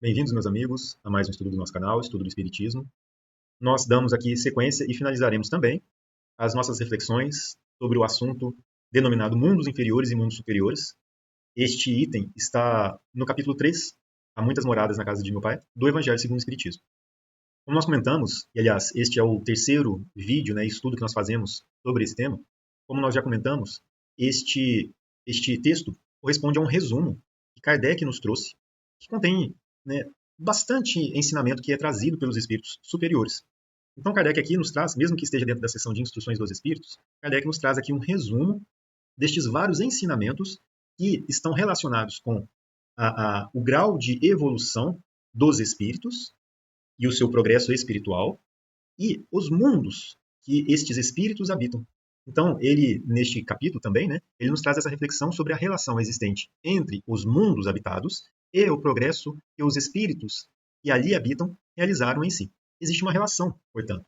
Bem-vindos, meus amigos, a mais um estudo do nosso canal, Estudo do Espiritismo. Nós damos aqui sequência e finalizaremos também as nossas reflexões sobre o assunto denominado Mundos Inferiores e Mundos Superiores. Este item está no capítulo 3, Há Muitas Moradas na Casa de Meu Pai, do Evangelho segundo o Espiritismo. Como nós comentamos, e aliás, este é o terceiro vídeo, estudo que nós fazemos sobre esse tema, como nós já comentamos, este texto corresponde a um resumo que Kardec nos trouxe, que contém bastante ensinamento que é trazido pelos espíritos superiores. Então, Kardec aqui nos traz, mesmo que esteja dentro da seção de instruções dos espíritos, Kardec nos traz aqui um resumo destes vários ensinamentos que estão relacionados com o grau de evolução dos espíritos e o seu progresso espiritual e os mundos que estes espíritos habitam. Então, ele, neste capítulo também, ele nos traz essa reflexão sobre a relação existente entre os mundos habitados e o progresso que os espíritos que ali habitam realizaram em si. Existe uma relação, portanto.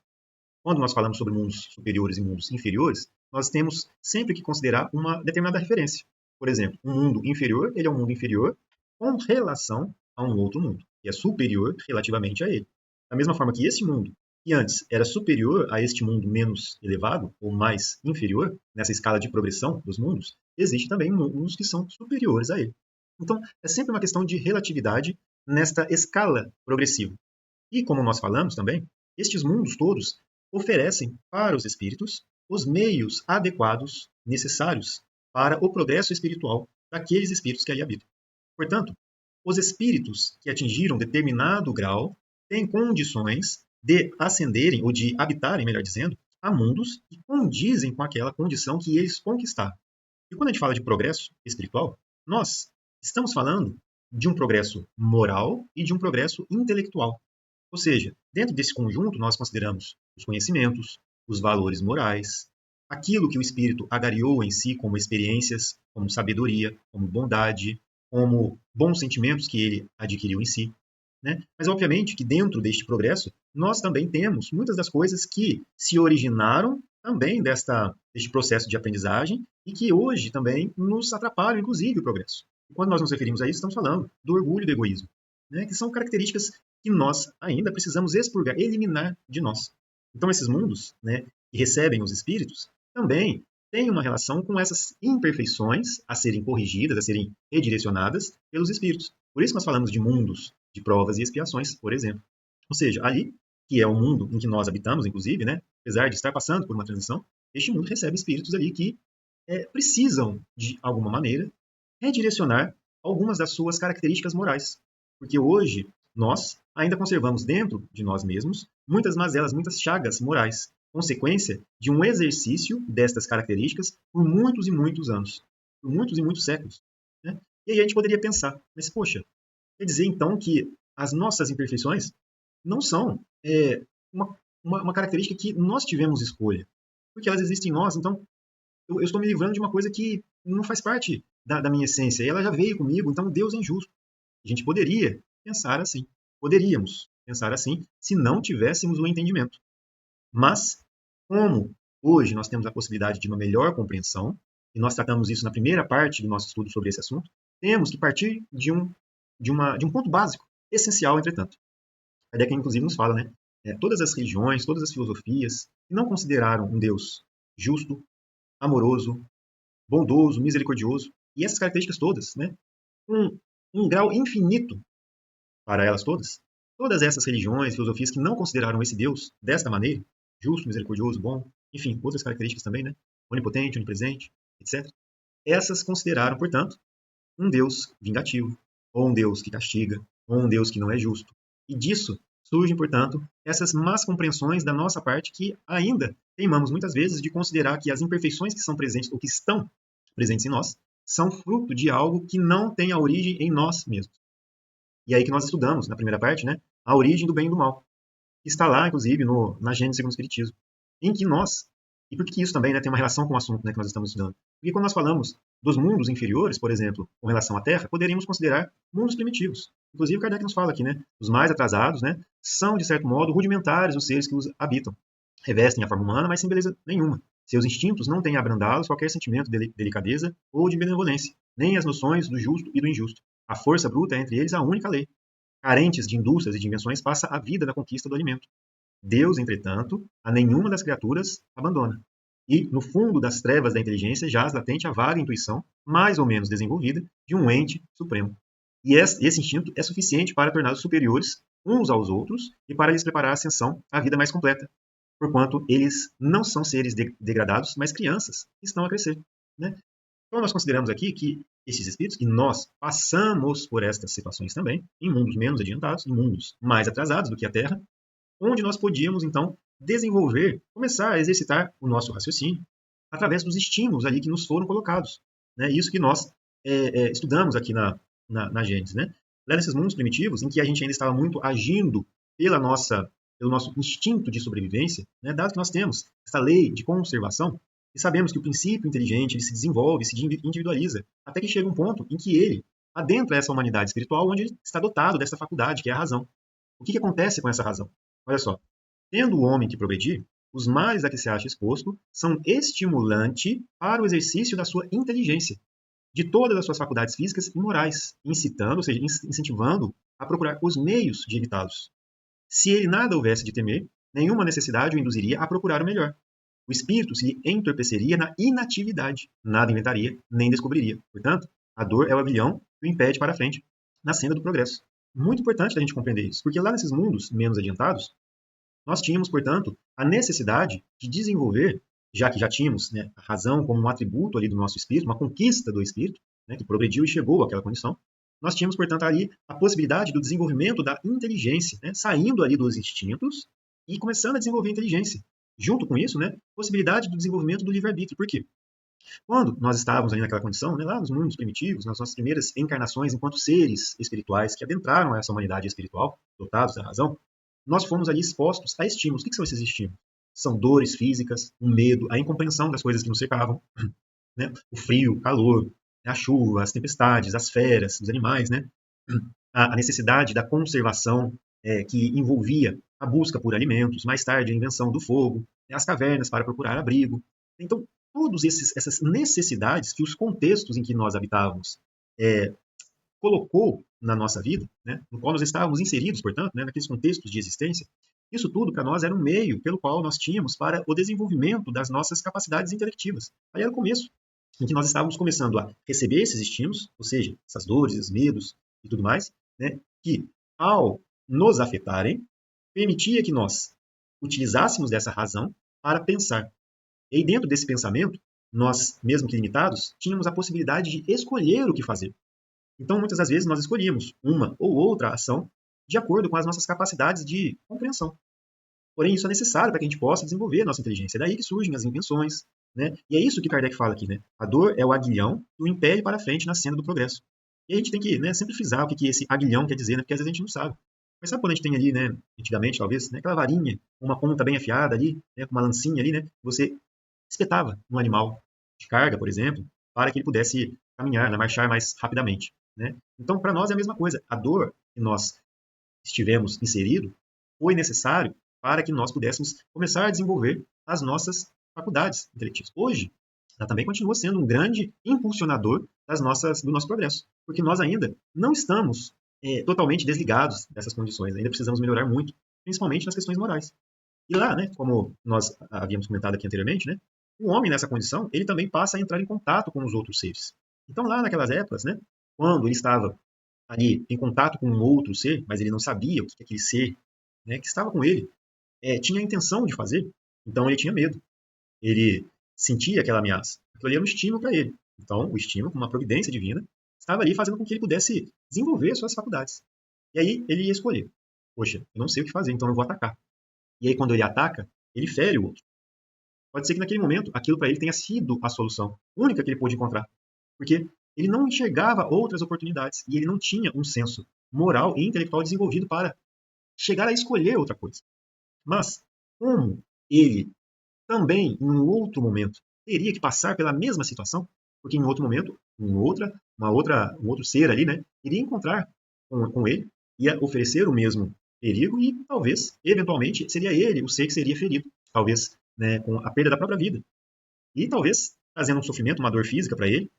Quando nós falamos sobre mundos superiores e mundos inferiores, nós temos sempre que considerar uma determinada referência. Por exemplo, um mundo inferior, ele é um mundo inferior com relação a um outro mundo, que é superior relativamente a ele. Da mesma forma que esse mundo, que antes era superior a este mundo menos elevado, ou mais inferior, nessa escala de progressão dos mundos, existe também mundos que são superiores a ele. Então, é sempre uma questão de relatividade nesta escala progressiva. E como nós falamos também, estes mundos todos oferecem para os espíritos os meios adequados, necessários para o progresso espiritual daqueles espíritos que ali habitam. Portanto, os espíritos que atingiram determinado grau têm condições de ascenderem, ou de habitarem, melhor dizendo, a mundos que condizem com aquela condição que eles conquistaram. E quando a gente fala de progresso espiritual, nós estamos falando de um progresso moral e de um progresso intelectual. Ou seja, dentro desse conjunto, nós consideramos os conhecimentos, os valores morais, aquilo que o espírito agariou em si como experiências, como sabedoria, como bondade, como bons sentimentos que ele adquiriu em si. Mas, obviamente, que dentro deste progresso, nós também temos muitas das coisas que se originaram também deste processo de aprendizagem e que hoje também nos atrapalham, inclusive, o progresso. E quando nós nos referimos a isso, estamos falando do orgulho e do egoísmo, que são características que nós ainda precisamos expurgar, eliminar de nós. Então, esses mundos que recebem os espíritos também têm uma relação com essas imperfeições a serem corrigidas, a serem redirecionadas pelos espíritos. Por isso nós falamos de mundos de provas e expiações, por exemplo. Ou seja, ali, que é o mundo em que nós habitamos, inclusive, apesar de estar passando por uma transição, este mundo recebe espíritos ali que precisam, de alguma maneira, redirecionar algumas das suas características morais. Porque hoje, nós ainda conservamos dentro de nós mesmos muitas mazelas, muitas chagas morais, consequência de um exercício destas características por muitos e muitos anos, por muitos e muitos séculos. E aí a gente poderia pensar, mas poxa, quer dizer então que as nossas imperfeições não são uma característica que nós tivemos escolha, porque elas existem em nós, então eu estou me livrando de uma coisa que não faz parte da minha essência, e ela já veio comigo, então Deus é injusto. A gente poderia pensar assim, poderíamos pensar assim, se não tivéssemos o entendimento. Mas, como hoje nós temos a possibilidade de uma melhor compreensão, e nós tratamos isso na primeira parte do nosso estudo sobre esse assunto, temos que partir de um ponto básico, essencial, entretanto. Kardec, inclusive, nos fala, todas as religiões, todas as filosofias que não consideraram um Deus justo, amoroso, bondoso, misericordioso, e essas características todas, um grau infinito para elas todas, todas essas religiões, filosofias que não consideraram esse Deus desta maneira, justo, misericordioso, bom, enfim, outras características também, onipotente, onipresente, etc. Essas consideraram, portanto, um Deus vingativo, ou um Deus que castiga, ou um Deus que não é justo. E disso surgem, portanto, essas más compreensões da nossa parte que ainda teimamos muitas vezes de considerar que as imperfeições que são presentes ou que estão presentes em nós são fruto de algo que não tem a origem em nós mesmos. E aí que nós estudamos, na primeira parte, a origem do bem e do mal. Está lá, inclusive, na Gênesis segundo o Espiritismo, em que nós, e por que isso também tem uma relação com o assunto que nós estamos estudando? Porque quando nós falamos dos mundos inferiores, por exemplo, com relação à Terra, poderíamos considerar mundos primitivos. Inclusive, Kardec nos fala aqui, os mais atrasados, são, de certo modo, rudimentares os seres que os habitam. Revestem a forma humana, mas sem beleza nenhuma. Seus instintos não têm a abrandá-los qualquer sentimento de delicadeza ou de benevolência, nem as noções do justo e do injusto. A força bruta é entre eles a única lei. carentes de indústrias e de invenções, passa a vida na conquista do alimento. Deus, entretanto, a nenhuma das criaturas abandona. E, no fundo das trevas da inteligência, jaz latente a vaga intuição, mais ou menos desenvolvida, de um ente supremo. E esse instinto é suficiente para torná-los superiores uns aos outros e para lhes preparar a ascensão à vida mais completa, porquanto eles não são seres degradados, mas crianças que estão a crescer. Né? Então, nós consideramos aqui que esses espíritos, e nós passamos por estas situações também, em mundos menos adiantados, em mundos mais atrasados do que a Terra, onde nós podíamos, então, desenvolver, começar a exercitar o nosso raciocínio através dos estímulos ali que nos foram colocados. Né? Isso que nós estudamos aqui na Gênesis. Né? Lá nesses mundos primitivos, em que a gente ainda estava muito agindo pelo nosso instinto de sobrevivência, né? Dado que nós temos essa lei de conservação, e sabemos que o princípio inteligente ele se desenvolve, se individualiza, até que chega um ponto em que ele adentra essa humanidade espiritual, onde ele está dotado dessa faculdade, que é a razão. O que acontece com essa razão? Olha só, tendo o homem que progredir, os males a que se acha exposto são estimulante para o exercício da sua inteligência, de todas as suas faculdades físicas e morais, incitando, ou seja, incentivando a procurar os meios de evitá-los. Se ele nada houvesse de temer, nenhuma necessidade o induziria a procurar o melhor. O espírito se lhe entorpeceria na inatividade, nada inventaria, nem descobriria. Portanto, a dor é o aguilhão que o impede para a frente, na senda do progresso. Muito importante a gente compreender isso, porque lá nesses mundos menos adiantados, nós tínhamos, portanto, a necessidade de desenvolver, já que já tínhamos, né, a razão como um atributo ali do nosso espírito, uma conquista do espírito, né, que progrediu e chegou àquela condição, nós tínhamos, portanto, ali a possibilidade do desenvolvimento da inteligência, né, saindo ali dos instintos e começando a desenvolver a inteligência. Junto com isso, né, possibilidade do desenvolvimento do livre-arbítrio. Por quê? Quando nós estávamos ali naquela condição, né, lá nos mundos primitivos, nas nossas primeiras encarnações enquanto seres espirituais que adentraram essa humanidade espiritual, dotados da razão, nós fomos ali expostos a estímulos. O que são esses estímulos? São dores físicas, o medo, a incompreensão das coisas que nos cercavam, né? O frio, o calor, a chuva, as tempestades, as feras, os animais, né? A necessidade da conservação que envolvia a busca por alimentos, mais tarde a invenção do fogo, as cavernas para procurar abrigo. Então, todas essas necessidades que os contextos em que nós habitávamos colocou na nossa vida, né, no qual nós estávamos inseridos, portanto, né, naqueles contextos de existência, isso tudo para nós era um meio pelo qual nós tínhamos para o desenvolvimento das nossas capacidades intelectivas. Aí era o começo, em que nós estávamos começando a receber esses estímulos, ou seja, essas dores, esses medos e tudo mais, né, que ao nos afetarem, permitia que nós utilizássemos dessa razão para pensar. E aí, dentro desse pensamento, nós, mesmo que limitados, tínhamos a possibilidade de escolher o que fazer. Então, muitas das vezes, nós escolhíamos uma ou outra ação de acordo com as nossas capacidades de compreensão. Porém, isso é necessário para que a gente possa desenvolver a nossa inteligência. É daí que surgem as invenções. Né? E é isso que Kardec fala aqui. Né? A dor é o aguilhão que o impele para a frente na senda do progresso. E a gente tem que, né, sempre frisar o que esse aguilhão quer dizer, né? Porque às vezes a gente não sabe. Mas sabe quando a gente tem ali, né, antigamente talvez, né, aquela varinha, uma ponta bem afiada ali, né, com uma lancinha ali, né, você espetava no animal de carga, por exemplo, para que ele pudesse caminhar, né, marchar mais rapidamente. Né? Então, para nós é a mesma coisa. A dor que nós estivemos inseridos foi necessário para que nós pudéssemos começar a desenvolver as nossas faculdades intelectivas. Hoje, ela também continua sendo um grande impulsionador do nosso progresso, porque nós ainda não estamos totalmente desligados dessas condições, ainda precisamos melhorar muito, principalmente nas questões morais. E lá, né, como nós havíamos comentado aqui anteriormente, né, o homem nessa condição, ele também passa a entrar em contato com os outros seres. Então lá naquelas épocas, né, quando ele estava ali em contato com um outro ser, mas ele não sabia o que aquele ser, né, que estava com ele tinha a intenção de fazer, então ele tinha medo. Ele sentia aquela ameaça. Aquilo ali era um estímulo para ele. Então, o estímulo, com uma providência divina, estava ali fazendo com que ele pudesse desenvolver suas faculdades. E aí ele ia escolher. Poxa, eu não sei o que fazer, então eu vou atacar. E aí quando ele ataca, ele fere o outro. Pode ser que naquele momento aquilo para ele tenha sido a solução única que ele pôde encontrar. Porque ele não enxergava outras oportunidades e ele não tinha um senso moral e intelectual desenvolvido para chegar a escolher outra coisa. Mas, como ele também, em um outro momento, teria que passar pela mesma situação, porque em outro momento, um outro ser ali, né, iria encontrar com ele, ia oferecer o mesmo perigo e talvez, eventualmente, seria ele o ser que seria ferido, talvez, né, com a perda da própria vida. E talvez trazendo um sofrimento, uma dor física para ele,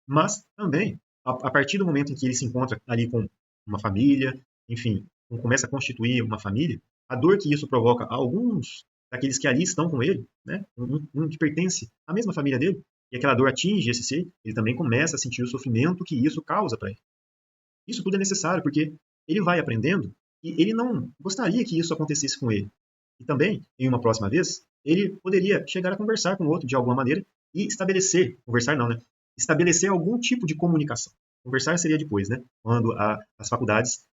mas também, a partir do momento em que ele se encontra ali com uma família, enfim, começa a constituir uma família, a dor que isso provoca a alguns daqueles que ali estão com ele, né, um que pertence à mesma família dele, e aquela dor atinge esse ser, ele também começa a sentir o sofrimento que isso causa para ele. Isso tudo é necessário, porque ele vai aprendendo e ele não gostaria que isso acontecesse com ele. E também, em uma próxima vez, ele poderia chegar a conversar com o outro de alguma maneira e estabelecer, conversar não, né? Estabelecer algum tipo de comunicação. Conversar seria depois, né? Quando as faculdades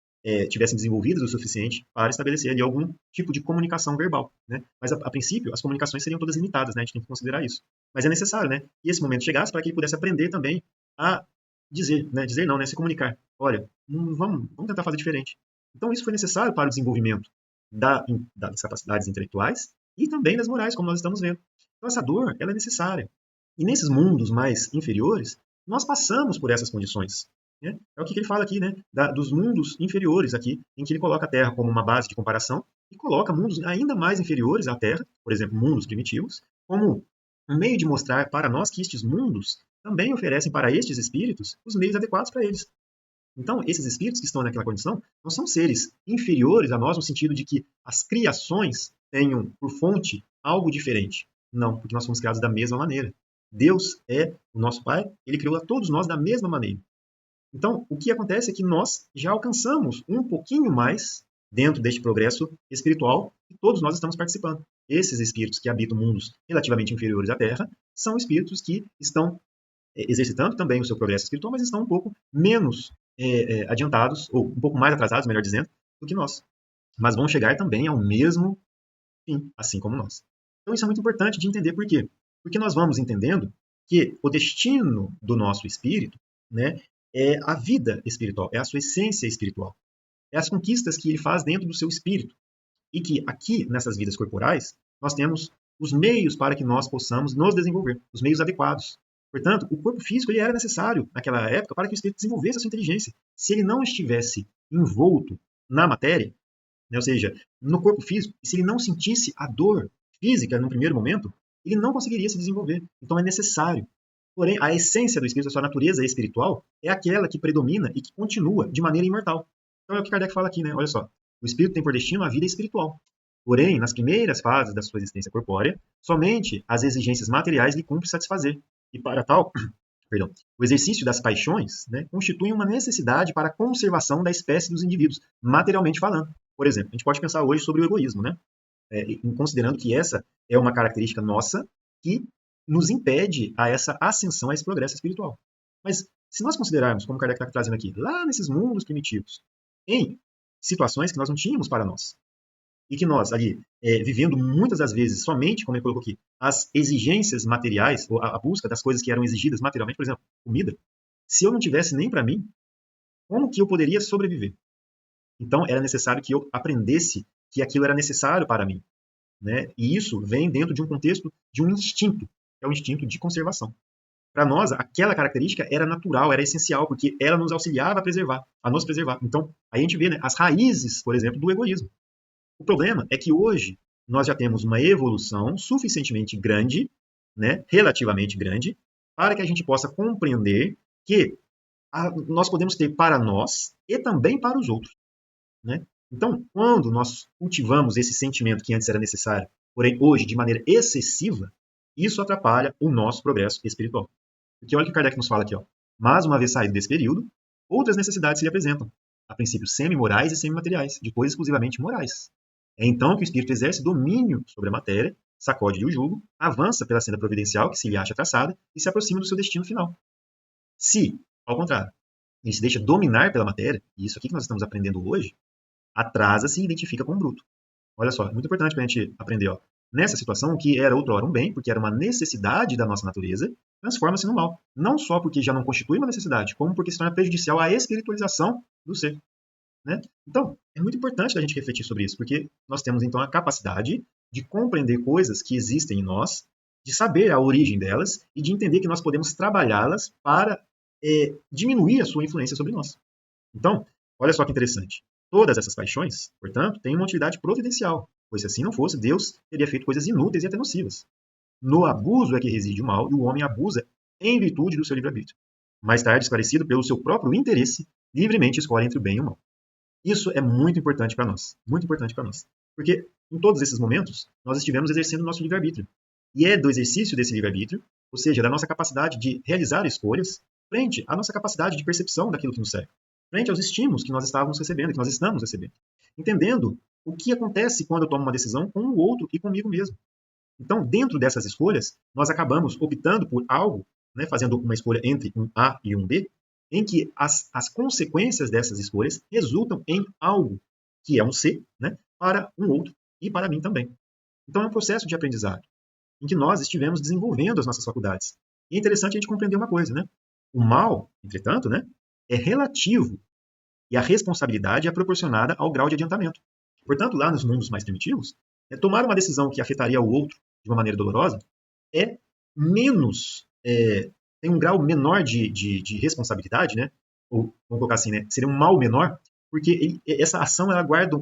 tivessem desenvolvidas o suficiente para estabelecer ali algum tipo de comunicação verbal, né? Mas a princípio as comunicações seriam todas limitadas, né? A gente tem que considerar isso. Mas é necessário, né? Que esse momento chegasse para que ele pudesse aprender também a dizer, né? Dizer não, né? Se comunicar. Olha, vamos tentar fazer diferente. Então isso foi necessário para o desenvolvimento das capacidades intelectuais e também das morais, como nós estamos vendo. Então essa dor, ela é necessária. E nesses mundos mais inferiores, nós passamos por essas condições. Né? É o que ele fala aqui, né? Dos mundos inferiores aqui, em que ele coloca a Terra como uma base de comparação e coloca mundos ainda mais inferiores à Terra, por exemplo, mundos primitivos, como um meio de mostrar para nós que estes mundos também oferecem para estes espíritos os meios adequados para eles. Então, esses espíritos que estão naquela condição não são seres inferiores a nós no sentido de que as criações tenham por fonte algo diferente. Não, porque nós somos criados da mesma maneira. Deus é o nosso Pai, ele criou a todos nós da mesma maneira. Então, o que acontece é que nós já alcançamos um pouquinho mais dentro deste progresso espiritual e todos nós estamos participando. Esses espíritos que habitam mundos relativamente inferiores à Terra são espíritos que estão exercitando também o seu progresso espiritual, mas estão um pouco menos adiantados, ou um pouco mais atrasados, melhor dizendo, do que nós. Mas vão chegar também ao mesmo fim, assim como nós. Então isso é muito importante de entender por quê? Porque nós vamos entendendo que o destino do nosso espírito, né, é a vida espiritual, é a sua essência espiritual. É as conquistas que ele faz dentro do seu espírito. E que aqui, nessas vidas corporais, nós temos os meios para que nós possamos nos desenvolver, os meios adequados. Portanto, o corpo físico ele era necessário naquela época para que o espírito desenvolvesse a sua inteligência. Se ele não estivesse envolto na matéria, né, ou seja, no corpo físico, e se ele não sentisse a dor física no primeiro momento, ele não conseguiria se desenvolver. Então é necessário. Porém, a essência do espírito, a sua natureza espiritual, é aquela que predomina e que continua de maneira imortal. Então é o que Kardec fala aqui, né? Olha só. O espírito tem por destino a vida espiritual. Porém, nas primeiras fases da sua existência corpórea, somente as exigências materiais lhe cumpre satisfazer. E para tal, perdão, o exercício das paixões, né, constitui uma necessidade para a conservação da espécie dos indivíduos, materialmente falando. Por exemplo, a gente pode pensar hoje sobre o egoísmo, né? Considerando que essa é uma característica nossa que nos impede a essa ascensão, a esse progresso espiritual. Mas se nós considerarmos, como o Kardec está trazendo aqui, lá nesses mundos primitivos, em situações que nós não tínhamos para nós, e que nós, ali, vivendo muitas das vezes somente, como ele colocou aqui, as exigências materiais, ou a busca das coisas que eram exigidas materialmente, por exemplo, comida, se eu não tivesse nem para mim, como que eu poderia sobreviver? Então, era necessário que eu aprendesse que aquilo era necessário para mim. Né? E isso vem dentro de um contexto de um instinto, que é o instinto de conservação. Para nós, aquela característica era natural, era essencial, porque ela nos auxiliava a nos preservar. Então, aí a gente vê, né, as raízes, por exemplo, do egoísmo. O problema é que hoje nós já temos uma evolução suficientemente grande, né, relativamente grande, para que a gente possa compreender que nós podemos ter para nós e também para os outros. Né? Então, quando nós cultivamos esse sentimento que antes era necessário, porém hoje de maneira excessiva, isso atrapalha o nosso progresso espiritual. Porque olha o que Kardec nos fala aqui. Ó. Mas, uma vez saído desse período, outras necessidades se lhe apresentam. A princípio semi-morais e semi-materiais, depois exclusivamente morais. É então que o espírito exerce domínio sobre a matéria, sacode-lhe o jugo, avança pela senda providencial que se lhe acha traçada e se aproxima do seu destino final. Se, ao contrário, ele se deixa dominar pela matéria, e isso aqui que nós estamos aprendendo hoje, atrasa-se e identifica com o bruto. Olha só, é muito importante para a gente aprender. Ó. Nessa situação, o que era outrora um bem, porque era uma necessidade da nossa natureza, transforma-se no mal. Não só porque já não constitui uma necessidade, como porque se torna prejudicial à espiritualização do ser. Né? Então, é muito importante a gente refletir sobre isso, porque nós temos então a capacidade de compreender coisas que existem em nós, de saber a origem delas e de entender que nós podemos trabalhá-las para diminuir a sua influência sobre nós. Então, olha só que interessante. Todas essas paixões, portanto, têm uma utilidade providencial, pois se assim não fosse, Deus teria feito coisas inúteis e até nocivas. No abuso é que reside o mal, e o homem abusa em virtude do seu livre-arbítrio. Mais tarde, esclarecido pelo seu próprio interesse, livremente escolhe entre o bem e o mal. Isso é muito importante para nós. Muito importante para nós. Porque em todos esses momentos, nós estivemos exercendo o nosso livre-arbítrio. E é do exercício desse livre-arbítrio, ou seja, da nossa capacidade de realizar escolhas, frente à nossa capacidade de percepção daquilo que nos serve, frente aos estímulos que nós estávamos recebendo, que nós estamos recebendo. Entendendo o que acontece quando eu tomo uma decisão com o outro e comigo mesmo. Então, dentro dessas escolhas, nós acabamos optando por algo, né, fazendo uma escolha entre um A e um B, em que as consequências dessas escolhas resultam em algo que é um C, né, para um outro e para mim também. Então, é um processo de aprendizado em que nós estivemos desenvolvendo as nossas faculdades. E é interessante a gente compreender uma coisa, né? O mal, entretanto, né, é relativo e a responsabilidade é proporcionada ao grau de adiantamento. Portanto, lá nos mundos mais primitivos, tomar uma decisão que afetaria o outro de uma maneira dolorosa é menos, tem um grau menor de responsabilidade, né? Ou, vamos colocar assim, né? Seria um mal menor, porque essa ação ela guarda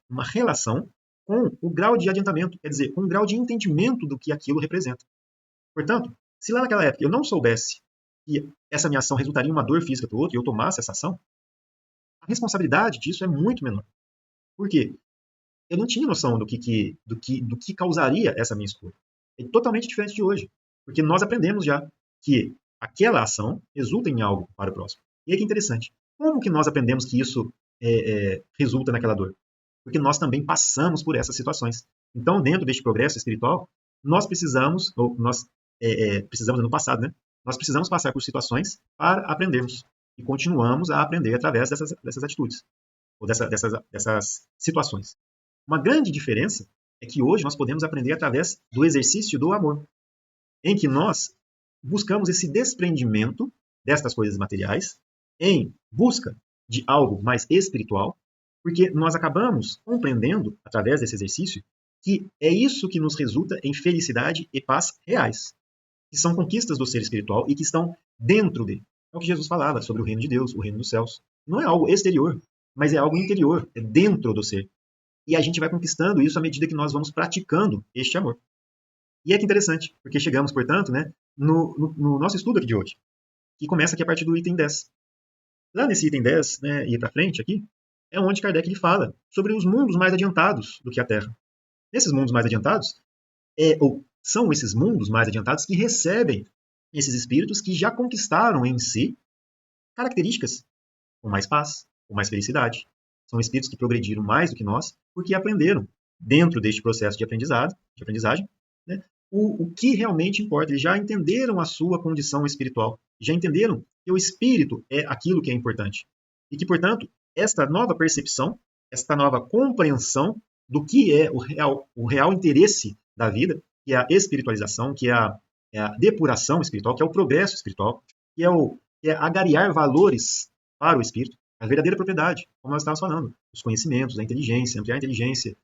uma relação com o grau de adiantamento, quer dizer, com o grau de entendimento do que aquilo representa. Portanto, se lá naquela época eu não soubesse que essa minha ação resultaria em uma dor física para o outro e eu tomasse essa ação, a responsabilidade disso é muito menor. Por quê? Eu não tinha noção do que causaria essa minha escolha. É totalmente diferente de hoje. Porque nós aprendemos já que aquela ação resulta em algo para o próximo. E aí que interessante. Como que nós aprendemos que isso resulta naquela dor? Porque nós também passamos por essas situações. Então, dentro deste progresso espiritual, nós precisamos, ou nós precisamos no passado, né? Nós precisamos passar por situações para aprendermos. E continuamos a aprender através dessas atitudes, ou dessas situações. Uma grande diferença é que hoje nós podemos aprender através do exercício do amor, em que nós buscamos esse desprendimento destas coisas materiais em busca de algo mais espiritual, porque nós acabamos compreendendo, através desse exercício, que é isso que nos resulta em felicidade e paz reais, que são conquistas do ser espiritual e que estão dentro dele. É o que Jesus falava sobre o reino de Deus, o reino dos céus. Não é algo exterior, mas é algo interior, é dentro do ser. E a gente vai conquistando isso à medida que nós vamos praticando este amor. E é que interessante, porque chegamos, portanto, né, no nosso estudo aqui de hoje, que começa aqui a partir do item 10. Lá nesse item 10, né, e para frente aqui, é onde Kardec ele fala sobre os mundos mais adiantados do que a Terra. Esses mundos mais adiantados, ou são esses mundos mais adiantados que recebem esses espíritos que já conquistaram em si características com mais paz, com mais felicidade. São espíritos que progrediram mais do que nós, porque aprenderam, dentro deste processo de aprendizagem, né, o que realmente importa. Eles já entenderam a sua condição espiritual, já entenderam que o espírito é aquilo que é importante. E que, portanto, esta nova percepção, esta nova compreensão do que é o real interesse da vida, que é a espiritualização, que é a depuração espiritual, que é o progresso espiritual, que é agariar valores para o espírito, a verdadeira propriedade, como nós estávamos falando, os conhecimentos, a inteligência, ampliar a inteligência,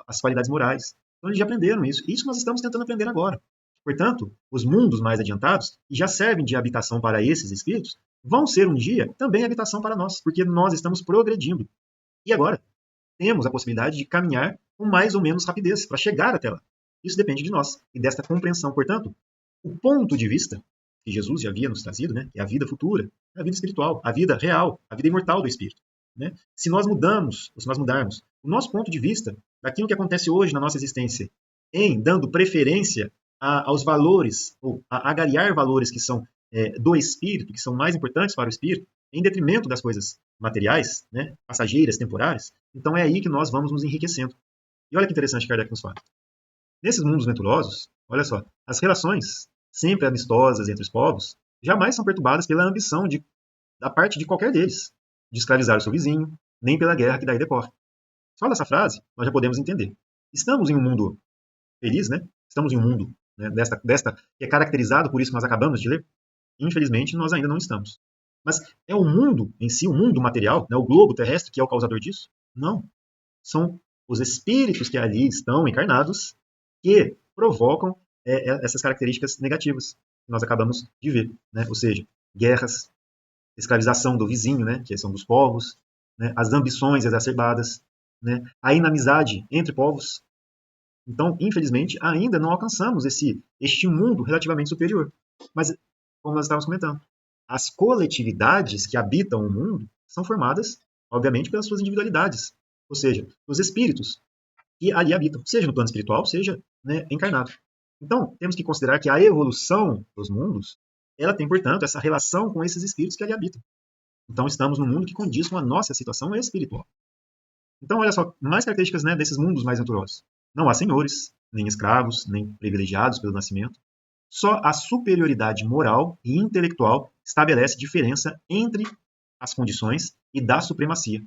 as qualidades morais. Então eles já aprenderam isso. Isso nós estamos tentando aprender agora. Portanto, os mundos mais adiantados, que já servem de habitação para esses espíritos, vão ser um dia também habitação para nós, porque nós estamos progredindo. E agora, temos a possibilidade de caminhar com mais ou menos rapidez para chegar até lá. Isso depende de nós e desta compreensão. Portanto, o ponto de vista que Jesus já havia nos trazido, né, que é a vida futura, a vida espiritual, a vida real, a vida imortal do espírito. Né? Se nós mudarmos o nosso ponto de vista daquilo que acontece hoje na nossa existência, em dando preferência aos valores, ou a agariar valores que são do espírito, que são mais importantes para o espírito, em detrimento das coisas materiais, né, passageiras, temporárias, então é aí que nós vamos nos enriquecendo. E olha que interessante que Kardec nos fala. Nesses mundos venturosos, olha só, as relações sempre amistosas entre os povos jamais são perturbadas pela ambição da parte de qualquer deles de escravizar o seu vizinho, nem pela guerra que daí decorre. Só dessa frase nós já podemos entender. Estamos em um mundo feliz, né? Estamos em um mundo, né, desta que é caracterizado por isso que nós acabamos de ler. Infelizmente, nós ainda não estamos. Mas é o mundo em si, o mundo material, né, o globo terrestre, que é o causador disso? Não. São os espíritos que ali estão encarnados que provocam essas características negativas que nós acabamos de ver. Né? Ou seja, guerras, escravização do vizinho, né, que são dos povos, né, as ambições exacerbadas, né, a inamizade entre povos. Então, infelizmente, ainda não alcançamos este mundo relativamente superior. Mas, como nós estávamos comentando, as coletividades que habitam o mundo são formadas obviamente pelas suas individualidades, ou seja, os espíritos que ali habitam, seja no plano espiritual, seja, né, encarnado. Então, temos que considerar que a evolução dos mundos, ela tem, portanto, essa relação com esses espíritos que ali habitam. Então, estamos num mundo que condiz com a nossa situação espiritual. Então, olha só, mais características, né, desses mundos mais naturiosos. Não há senhores, nem escravos, nem privilegiados pelo nascimento. Só a superioridade moral e intelectual estabelece diferença entre as condições e da supremacia.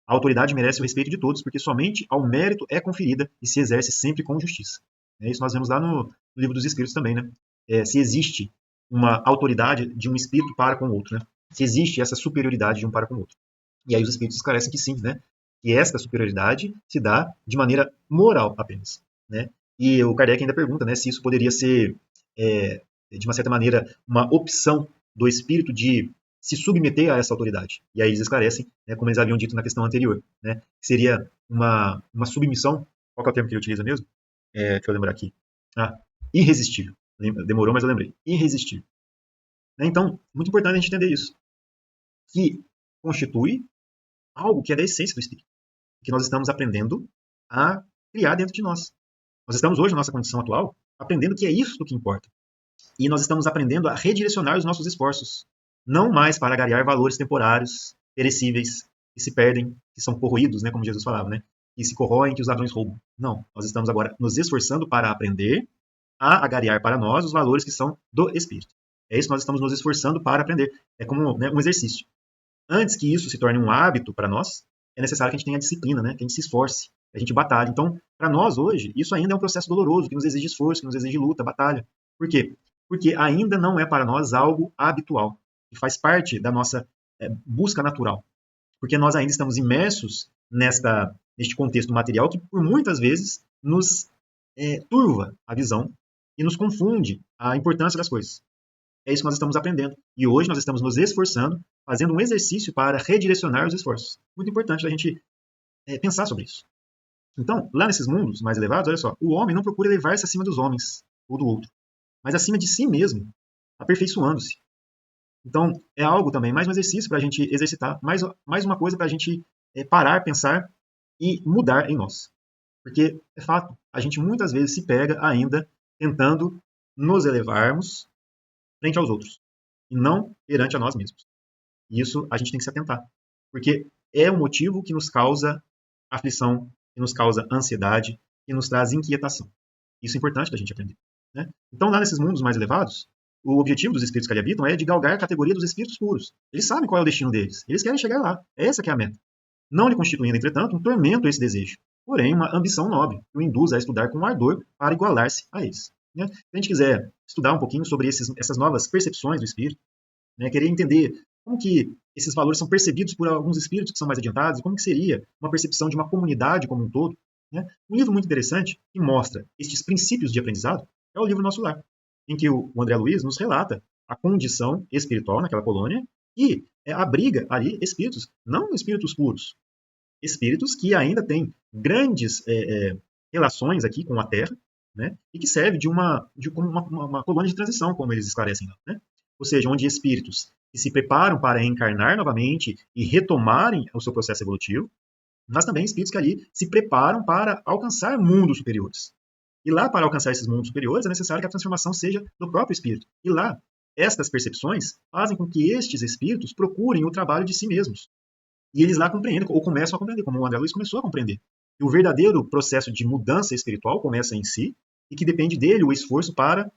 A autoridade merece o respeito de todos, porque somente ao mérito é conferida e se exerce sempre com justiça. Isso nós vemos lá no Livro dos Espíritos também, né? Se existe uma autoridade de um espírito para com o outro, né? Se existe essa superioridade de um para com o outro. E aí os espíritos esclarecem que sim, né? Que esta superioridade se dá de maneira moral apenas, né? E o Kardec ainda pergunta, né, se isso poderia ser, de uma certa maneira, uma opção do espírito de se submeter a essa autoridade. E aí eles esclarecem, né, como eles haviam dito na questão anterior, né, que seria uma submissão, qual que é o termo que ele utiliza mesmo? Deixa eu lembrar aqui. Irresistível. Demorou, mas eu lembrei. Irresistível. Então, muito importante a gente entender isso. Que constitui algo que é da essência do espírito. Que nós estamos aprendendo a criar dentro de nós. Nós estamos hoje, na nossa condição atual, aprendendo que é isso que importa. E nós estamos aprendendo a redirecionar os nossos esforços. Não mais para agariar valores temporários, perecíveis, que se perdem, que são corroídos, né, como Jesus falava, né? Que se corroem, que os ladrões roubam. Não, nós estamos agora nos esforçando para aprender a agariar para nós os valores que são do Espírito. É isso que nós estamos nos esforçando para aprender. É como, né, um exercício. Antes que isso se torne um hábito para nós, é necessário que a gente tenha disciplina, né? Que a gente se esforce, que a gente batalhe. Então, para nós hoje, isso ainda é um processo doloroso, que nos exige esforço, que nos exige luta, batalha. Por quê? Porque ainda não é para nós algo habitual, que faz parte da nossa busca natural. Porque nós ainda estamos imersos neste contexto material que, por muitas vezes, nos turva a visão e nos confunde a importância das coisas. É isso que nós estamos aprendendo. E hoje nós estamos nos esforçando, fazendo um exercício para redirecionar os esforços. Muito importante a gente pensar sobre isso. Então, lá nesses mundos mais elevados, olha só, o homem não procura elevar-se acima dos homens ou do outro, mas acima de si mesmo, aperfeiçoando-se. Então, é algo também, mais um exercício para a gente exercitar, mais uma coisa para a gente parar, pensar e mudar em nós. Porque, é fato, a gente muitas vezes se pega ainda tentando nos elevarmos frente aos outros, e não perante a nós mesmos. E isso a gente tem que se atentar, porque é um motivo que nos causa aflição, que nos causa ansiedade, que nos traz inquietação. Isso é importante da gente aprender. Né? Então, lá nesses mundos mais elevados, o objetivo dos espíritos que ali habitam é de galgar a categoria dos espíritos puros. Eles sabem qual é o destino deles. Eles querem chegar lá. Essa que é a meta. Não lhe constituindo, entretanto, um tormento esse desejo, porém uma ambição nobre, que o induz a estudar com ardor para igualar-se a eles. Né? Se a gente quiser estudar um pouquinho sobre essas novas percepções do espírito, né, querer entender como que esses valores são percebidos por alguns espíritos que são mais adiantados, e como que seria uma percepção de uma comunidade como um todo, né? Um livro muito interessante que mostra estes princípios de aprendizado é o livro Nosso Lar, em que o André Luiz nos relata a condição espiritual naquela colônia e abriga ali espíritos, não espíritos puros, espíritos que ainda têm grandes relações aqui com a Terra, né? E que serve como uma colônia de transição, como eles esclarecem lá, né? Ou seja, onde espíritos que se preparam para encarnar novamente e retomarem o seu processo evolutivo, mas também espíritos que ali se preparam para alcançar mundos superiores. E lá, para alcançar esses mundos superiores, é necessário que a transformação seja do próprio espírito. E lá, estas percepções fazem com que estes espíritos procurem o trabalho de si mesmos. E eles lá compreendem, ou começam a compreender, como o André Luiz começou a compreender. E o verdadeiro processo de mudança espiritual começa em si, e que depende dele o esforço para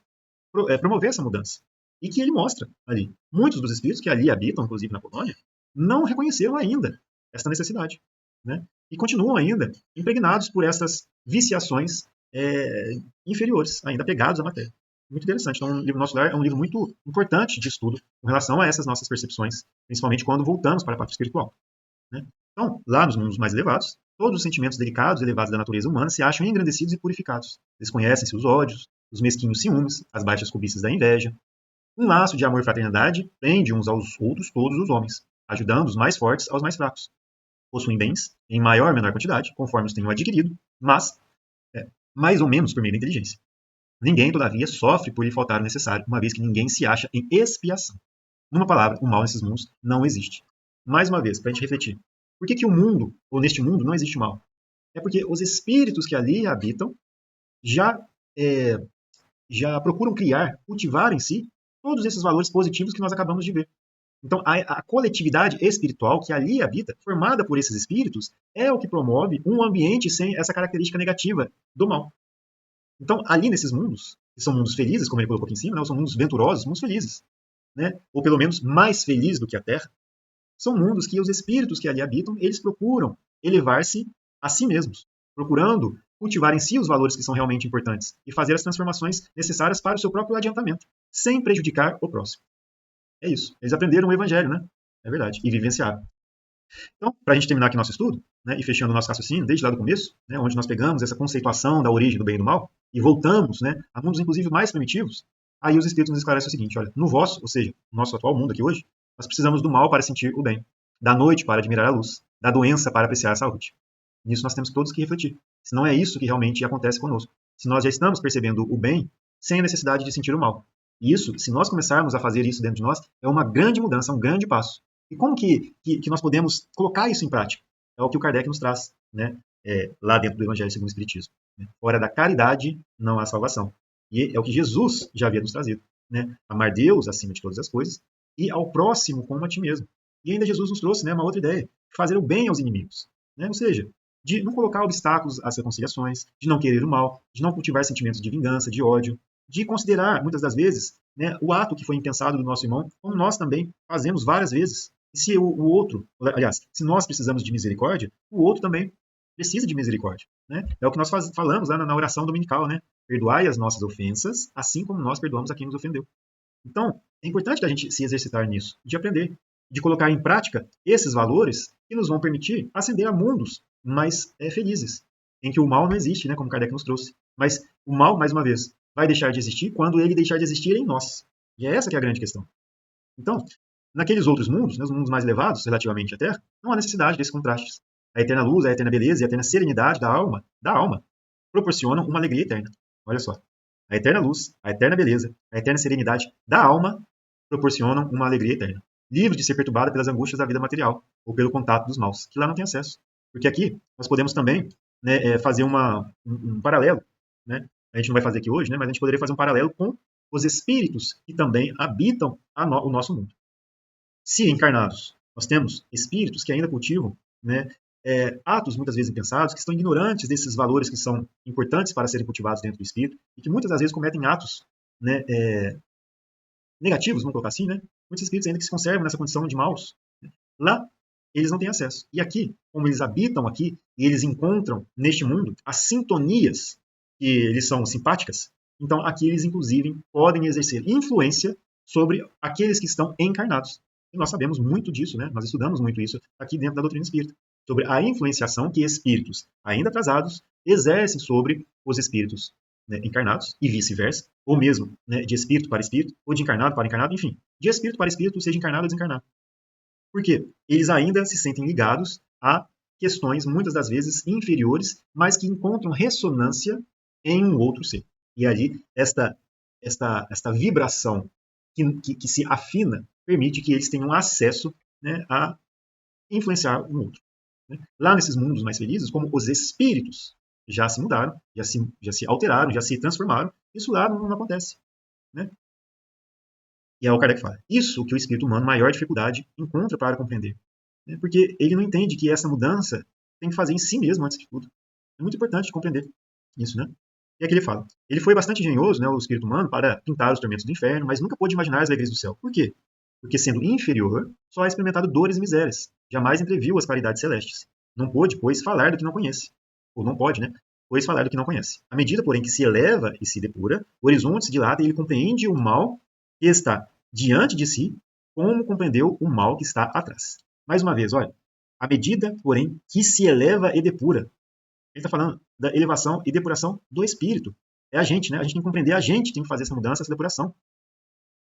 promover essa mudança. E que ele mostra ali. Muitos dos espíritos que ali habitam, inclusive na colônia, não reconheceram ainda essa necessidade. Né? E continuam ainda impregnados por essas viciações inferiores, ainda pegados à matéria. Muito interessante. Então, o livro Nosso Lar é um livro muito importante de estudo com relação a essas nossas percepções, principalmente quando voltamos para a parte espiritual. Né? Então, lá nos mundos mais elevados, todos os sentimentos delicados e elevados da natureza humana se acham engrandecidos e purificados. Desconhecem-se os ódios, os mesquinhos ciúmes, as baixas cobiças da inveja. Um laço de amor e fraternidade prende uns aos outros todos os homens, ajudando os mais fortes aos mais fracos. Possuem bens, em maior ou menor quantidade, conforme os tenham adquirido, mas mais ou menos por meio da inteligência. Ninguém, todavia, sofre por lhe faltar o necessário, uma vez que ninguém se acha em expiação. Numa palavra, o mal nesses mundos não existe. Mais uma vez, para a gente refletir. Por que o mundo, ou neste mundo, não existe mal? É porque os espíritos que ali habitam já, já procuram criar, cultivar em si, todos esses valores positivos que nós acabamos de ver. Então, a coletividade espiritual que ali habita, formada por esses espíritos, é o que promove um ambiente sem essa característica negativa do mal. Então, ali nesses mundos, que são mundos felizes, como ele colocou aqui em cima, né, são mundos venturosos, mundos felizes, né, ou pelo menos mais felizes do que a Terra, são mundos que os espíritos que ali habitam, eles procuram elevar-se a si mesmos, procurando cultivar em si os valores que são realmente importantes e fazer as transformações necessárias para o seu próprio adiantamento, sem prejudicar o próximo. É isso. Eles aprenderam o evangelho, né? É verdade. E vivenciaram. Então, para a gente terminar aqui nosso estudo, né, e fechando o nosso raciocínio, desde lá do começo, né, onde nós pegamos essa conceituação da origem do bem e do mal, e voltamos, né, a mundos inclusive mais primitivos, aí os espíritos nos esclarecem o seguinte: olha, no vosso, ou seja, no nosso atual mundo aqui hoje, nós precisamos do mal para sentir o bem, da noite para admirar a luz, da doença para apreciar a saúde. Nisso nós temos todos que refletir. Se não é isso que realmente acontece conosco. Se nós já estamos percebendo o bem sem a necessidade de sentir o mal. E isso, se nós começarmos a fazer isso dentro de nós, é uma grande mudança, um grande passo. E como que nós podemos colocar isso em prática? É o que o Kardec nos traz, né? Lá dentro do Evangelho segundo o Espiritismo. Né? Fora da caridade não há salvação. E é o que Jesus já havia nos trazido. Né? Amar Deus acima de todas as coisas e ao próximo como a ti mesmo. E ainda Jesus nos trouxe, né, uma outra ideia: fazer o bem aos inimigos. Né? Ou seja, de não colocar obstáculos às reconciliações, de não querer o mal, de não cultivar sentimentos de vingança, de ódio, de considerar, muitas das vezes, né, o ato que foi impensado do nosso irmão, como nós também fazemos várias vezes. E se o outro, aliás, se nós precisamos de misericórdia, o outro também precisa de misericórdia. Né? É o que nós falamos lá na oração dominical, né? Perdoai as nossas ofensas, assim como nós perdoamos a quem nos ofendeu. Então, é importante que a gente se exercitar nisso, de aprender, de colocar em prática esses valores que nos vão permitir ascender a mundos mais felizes, em que o mal não existe, né, como Kardec nos trouxe. Mas o mal, mais uma vez, vai deixar de existir quando ele deixar de existir em nós. E é essa que é a grande questão. Então, naqueles outros mundos, né, os mundos mais elevados relativamente à Terra, não há necessidade desses contrastes. A eterna luz, a eterna beleza e a eterna serenidade da alma, proporcionam uma alegria eterna. Olha só. A eterna luz, a eterna beleza, a eterna serenidade da alma proporcionam uma alegria eterna, livre de ser perturbada pelas angústias da vida material ou pelo contato dos maus, que lá não tem acesso. Porque aqui nós podemos também, né, fazer um paralelo, né? A gente não vai fazer aqui hoje, né, mas a gente poderia fazer um paralelo com os espíritos que também habitam o nosso mundo. Se encarnados nós temos espíritos que ainda cultivam, né, atos muitas vezes impensados, que estão ignorantes desses valores que são importantes para serem cultivados dentro do espírito e que muitas das vezes cometem atos, né, negativos, vamos colocar assim, né? Muitos espíritos ainda que se conservam nessa condição de maus, né? Lá eles não têm acesso. E aqui, como eles habitam aqui e eles encontram neste mundo as sintonias que eles são simpáticas, então aqui eles inclusive podem exercer influência sobre aqueles que estão encarnados. E nós sabemos muito disso, né? Nós estudamos muito isso aqui dentro da doutrina espírita, sobre a influenciação que espíritos ainda atrasados exercem sobre os espíritos, né, encarnados e vice-versa, ou mesmo, né, de espírito para espírito, ou de encarnado para encarnado, enfim, de espírito para espírito, seja encarnado ou desencarnado. Por quê? Eles ainda se sentem ligados a questões, muitas das vezes, inferiores, mas que encontram ressonância em um outro ser. E ali, esta vibração que se afina permite que eles tenham acesso, né, a influenciar um outro. Né? Lá nesses mundos mais felizes, como os espíritos já se mudaram, já se alteraram, já se transformaram, isso lá não acontece. Né? E é o Kardec fala. Isso que o espírito humano, maior dificuldade, encontra para compreender. Né? Porque ele não entende que essa mudança tem que fazer em si mesmo antes de tudo. É muito importante compreender isso, né? E aqui ele fala. Ele foi bastante engenhoso, né, o espírito humano, para pintar os tormentos do inferno, mas nunca pôde imaginar as alegrias do céu. Por quê? Porque, sendo inferior, só ha experimentado dores e misérias. Jamais entreviu as claridades celestes. Não pôde, pois, falar do que não conhece. Ou não pode, né? Pois falar do que não conhece. À medida, porém, que se eleva e se depura, o horizonte se dilata e ele compreende o mal que está diante de si, como compreendeu o mal que está atrás. Mais uma vez, olha. À medida, porém, que se eleva e depura. Ele está falando da elevação e depuração do espírito. É a gente, né? A gente tem que compreender, a gente tem que fazer essa mudança, essa depuração.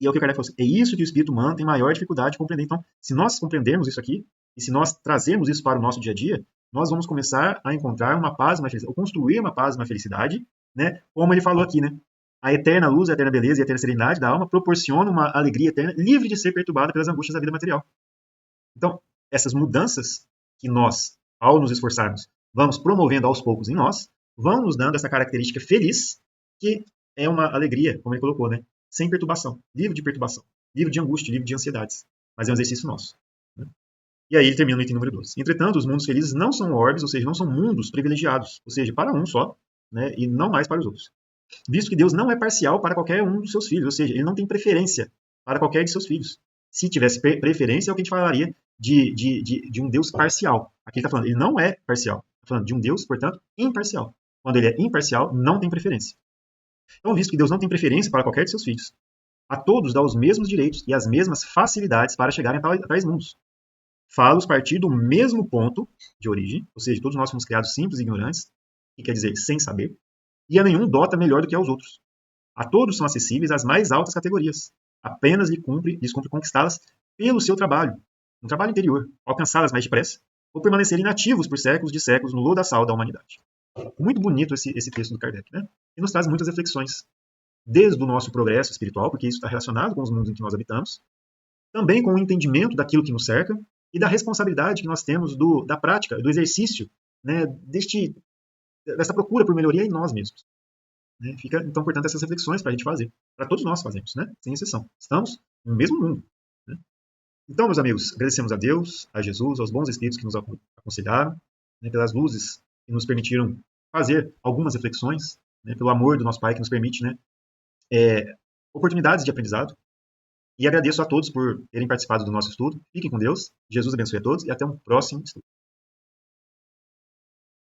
E é o que o Kardec falou assim, é isso que o espírito humano tem maior dificuldade de compreender. Então, se nós compreendermos isso aqui, e se nós trazermos isso para o nosso dia a dia, nós vamos começar a encontrar uma paz, uma felicidade, ou construir uma paz, uma felicidade, né? Como ele falou aqui, né? A eterna luz, a eterna beleza e a eterna serenidade da alma proporcionam uma alegria eterna, livre de ser perturbada pelas angústias da vida material. Então, essas mudanças que nós, ao nos esforçarmos, vamos promovendo aos poucos em nós, vão nos dando essa característica feliz, que é uma alegria, como ele colocou, né? Sem perturbação, livre de perturbação, livre de angústia, livre de ansiedades. Mas é um exercício nosso. Né? E aí ele termina no item número 12. Entretanto, os mundos felizes não são orbes, ou seja, não são mundos privilegiados, ou seja, para um só, né? E não mais para os outros. Visto que Deus não é parcial para qualquer um dos seus filhos, ou seja, ele não tem preferência para qualquer de seus filhos. Se tivesse preferência, é o que a gente falaria de um Deus parcial. Aqui ele está falando, ele não é parcial. Está falando de um Deus, portanto, imparcial. Quando ele é imparcial, não tem preferência. Então, visto que Deus não tem preferência para qualquer de seus filhos, a todos dá os mesmos direitos e as mesmas facilidades para chegarem a tais mundos. Fá-los partir do mesmo ponto de origem, ou seja, todos nós fomos criados simples e ignorantes, que quer dizer sem saber, e a nenhum dota melhor do que aos outros. A todos são acessíveis as mais altas categorias. Apenas lhes cumpre conquistá-las pelo seu trabalho, um trabalho interior, alcançá-las mais depressa, ou permanecerem inativos por séculos de séculos no lodaçal da humanidade. Muito bonito esse texto do Kardec, né? E nos traz muitas reflexões, desde o nosso progresso espiritual, porque isso está relacionado com os mundos em que nós habitamos, também com o entendimento daquilo que nos cerca e da responsabilidade que nós temos da prática, do exercício, né, dessa procura por melhoria em nós mesmos. Né? Fica, então, portanto, essas reflexões para a gente fazer, para todos nós fazemos, né? Sem exceção. Estamos no mesmo mundo. Né? Então, meus amigos, agradecemos a Deus, a Jesus, aos bons espíritos que nos aconselharam, né, pelas luzes que nos permitiram fazer algumas reflexões, né, pelo amor do nosso Pai que nos permite, né, oportunidades de aprendizado. E agradeço a todos por terem participado do nosso estudo. Fiquem com Deus, Jesus abençoe a todos e até um próximo estudo.